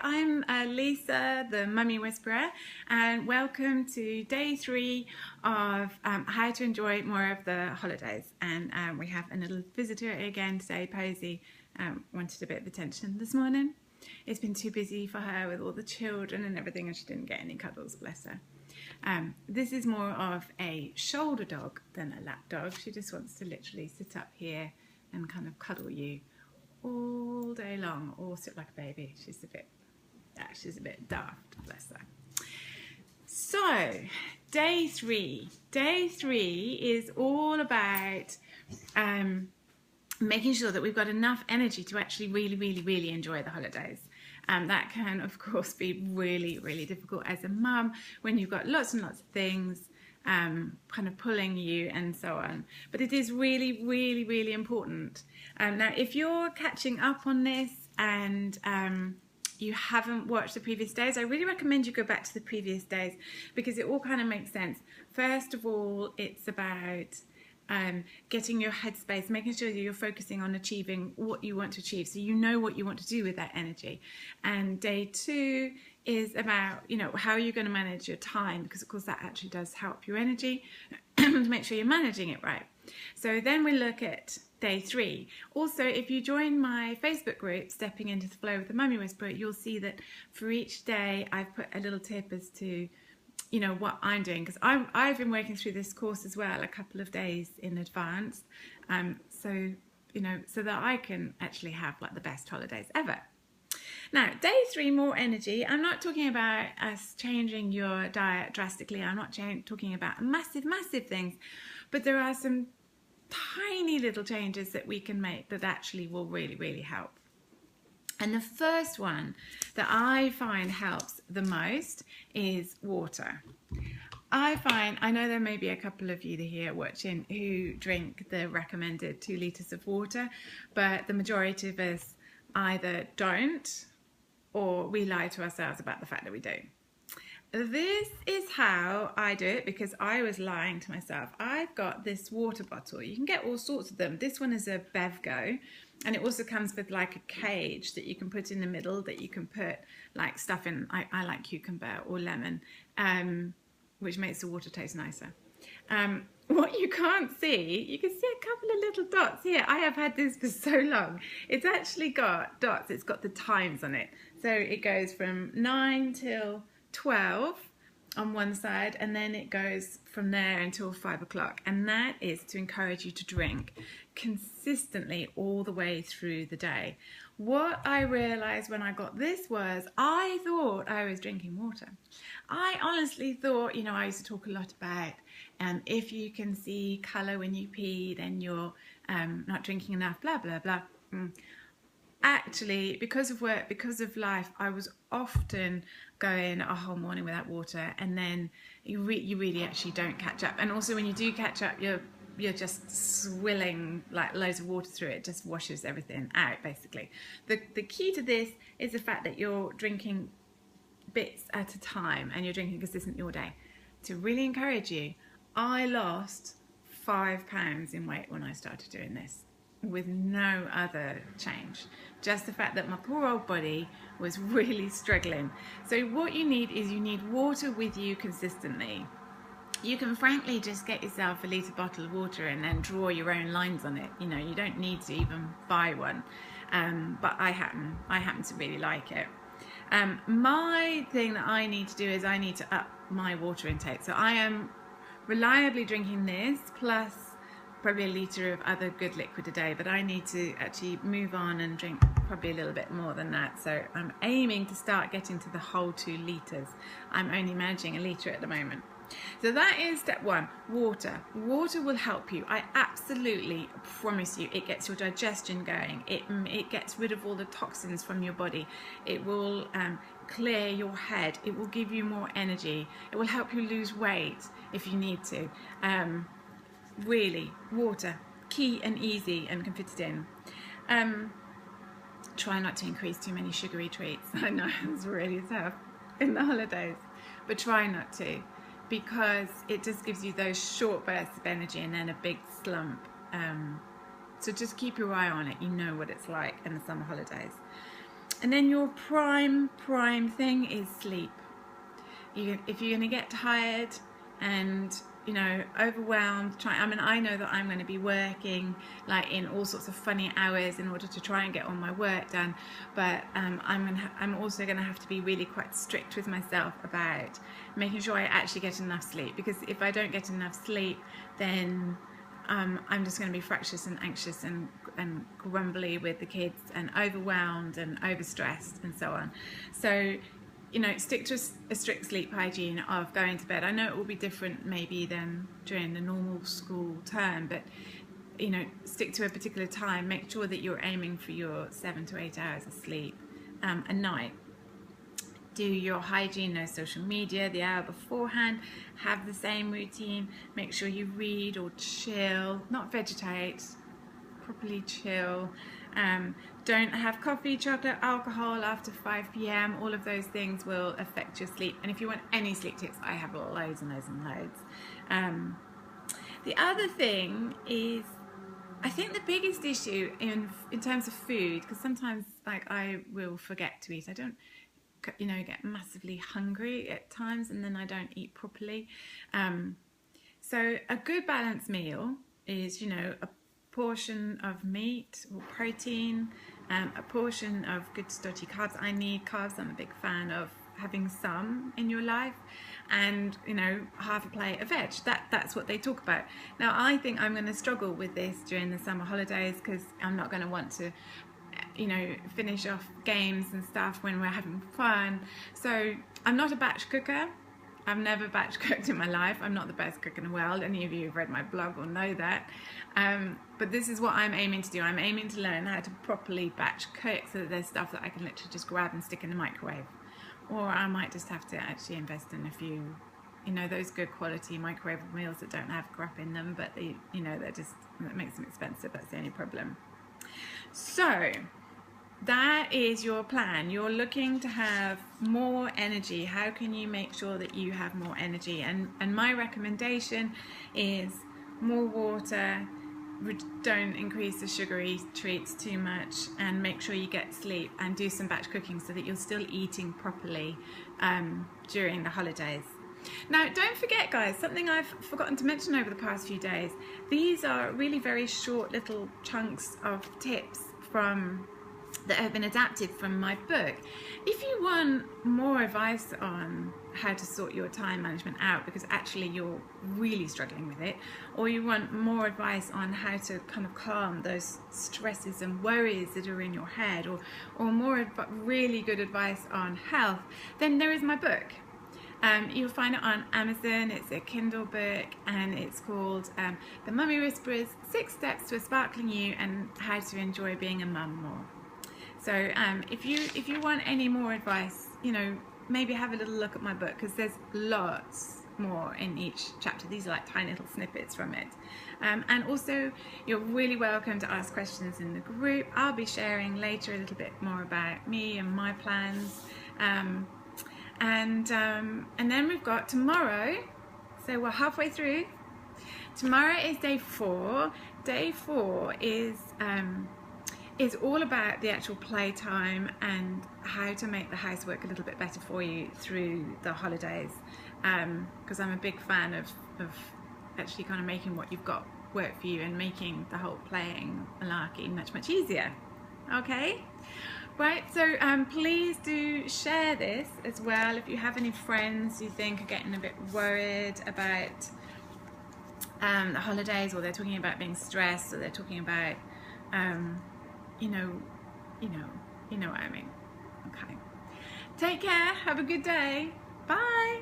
I'm Lisa, the Mummy Whisperer, and welcome to day 3 of how to enjoy more of the holidays. And we have a little visitor again today. Posy wanted a bit of attention this morning. It's been too busy for her with all the children and everything, and she didn't get any cuddles, bless her. This is more of a shoulder dog than a lap dog. She just wants to literally sit up here and kind of cuddle you all day long, or sit like a baby. She's a bit daft, bless her. So day 3 is all about making sure that we've got enough energy to actually really enjoy the holidays. That can of course be really difficult as a mum when you've got lots and lots of things kind of pulling you and so on, but it is really important. Now if you're catching up on this and you haven't watched the previous days, I really recommend you go back to the previous days because it all kind of makes sense. First of all, it's about getting your headspace, making sure that you're focusing on achieving what you want to achieve, so you know what you want to do with that energy. And day 2 is about, you know, how you're going to manage your time, because of course that actually does help your energy to make sure you're managing it right. So then we look at day 3. Also, if you join my Facebook group, Stepping into the Flow with the Mummy Whisperer, you'll see that for each day I've put a little tip as to, you know, what I'm doing, because I've been working through this course as well a couple of days in advance, so you know, so that I can actually have like the best holidays ever. Now day 3, more energy. I'm not talking about us changing your diet drastically. I'm not talking about massive things, but there are some tiny little changes that we can make that actually will really help. And the first one that I find helps the most is water. I know there may be a couple of you here watching who drink the recommended 2 litres of water, but the majority of us either don't, or we lie to ourselves about the fact that we do. This is how I do it, because I was lying to myself. I've got this water bottle. You can get all sorts of them. This one is a Bevco, and it also comes with like a cage that you can put in the middle that you can put like stuff in. I like cucumber or lemon, which makes the water taste nicer. What you can't see, you can see a couple of little dots here. I have had this for so long. It's actually got dots. It's got the times on it. So it goes from 9 till 12 on one side, and then it goes from there until 5 o'clock, and that is to encourage you to drink consistently all the way through the day. What I realized when I got this was I thought I was drinking water. I honestly thought, you know, I used to talk a lot about if you can see color when you pee, then you're not drinking enough, blah blah blah. Actually, because of work, because of life, I was often going a whole morning without water, and then you really actually don't catch up. And also when you do catch up, you're just swilling like loads of water through it. It just washes everything out basically. The key to this is the fact that you're drinking bits at a time and you're drinking consistently all day. To really encourage you, I lost 5 pounds in weight when I started doing this, with no other change, just the fact that my poor old body was really struggling. So what you need is you need water with you consistently. You can frankly just get yourself a litre bottle of water and then draw your own lines on it. You know, you don't need to even buy one, but I happen to really like it. My thing that I need to do is I need to up my water intake. So I am reliably drinking this plus probably a litre of other good liquid a day, but I need to actually move on and drink probably a little bit more than that. So I'm aiming to start getting to the whole 2 litres. I'm only managing a litre at the moment. So that is step 1, water. Water will help you. I absolutely promise you, it gets your digestion going. It gets rid of all the toxins from your body. It will clear your head. It will give you more energy. It will help you lose weight if you need to. Really, water, key and easy, and can fit it in. Try not to increase too many sugary treats. I know it's really tough in the holidays, but try not to, because it just gives you those short bursts of energy and then a big slump. So just keep your eye on it. You know what it's like in the summer holidays. And then your prime thing is sleep. If you're going to get tired and overwhelmed, I know that I'm going to be working like in all sorts of funny hours in order to try and get all my work done, but I'm also going to have to be really quite strict with myself about making sure I actually get enough sleep, because if I don't get enough sleep, then I'm just going to be fractious and anxious and grumbly with the kids and overwhelmed and overstressed and so on. So stick to a strict sleep hygiene of going to bed. I know it will be different maybe than during the normal school term, but stick to a particular time. Make sure that you're aiming for your 7 to 8 hours of sleep a night. Do your hygiene, no social media the hour beforehand. Have the same routine. Make sure you read or chill, not vegetate, properly chill. Don't have coffee, chocolate, alcohol after 5 p.m. All of those things will affect your sleep. And if you want any sleep tips, I have loads and loads and loads. The other thing is, I think the biggest issue in terms of food, because sometimes like I will forget to eat. I don't get massively hungry at times, and then I don't eat properly. So a good balanced meal is a portion of meat or protein, a portion of good stodgy carbs. I need carbs. I'm a big fan of having some in your life, and half a plate of veg. That's what they talk about. Now I think I'm going to struggle with this during the summer holidays, because I'm not going to want to finish off games and stuff when we're having fun. So I'm not a batch cooker. I've never batch cooked in my life. I'm not the best cook in the world. Any of you who've read my blog will know that. But this is what I'm aiming to do. I'm aiming to learn how to properly batch cook, so that there's stuff that I can literally just grab and stick in the microwave. Or I might just have to actually invest in a few, those good quality microwave meals that don't have crap in them, but that makes them expensive. That's the only problem. So that is your plan. You're looking to have more energy. How can you make sure that you have more energy? And my recommendation is more water. Don't increase the sugary treats too much, and make sure you get sleep, and do some batch cooking so that you're still eating properly during the holidays. Now, don't forget, guys, something I've forgotten to mention over the past few days. These are really very short little chunks of tips that have been adapted from my book. If you want more advice on how to sort your time management out, because actually you're really struggling with it, or you want more advice on how to kind of calm those stresses and worries that are in your head, or more really good advice on health, then there is my book. You'll find it on Amazon. It's a Kindle book, and it's called The Mummy Whisperers: 6 Steps to a Sparkling You and How to Enjoy Being a Mum More. So if you want any more advice, maybe have a little look at my book, because there's lots more in each chapter. These are like tiny little snippets from it. And also, you're really welcome to ask questions in the group. I'll be sharing later a little bit more about me and my plans. And then we've got tomorrow, so we're halfway through. Tomorrow is day 4. Day 4 is all about the actual playtime and how to make the housework a little bit better for you through the holidays, because I'm a big fan of actually kind of making what you've got work for you, and making the whole playing malarkey much easier. Okay? Right, so please do share this as well if you have any friends you think are getting a bit worried about the holidays, or they're talking about being stressed, or they're talking about, you know what I mean. Okay. Take care. Have a good day. Bye.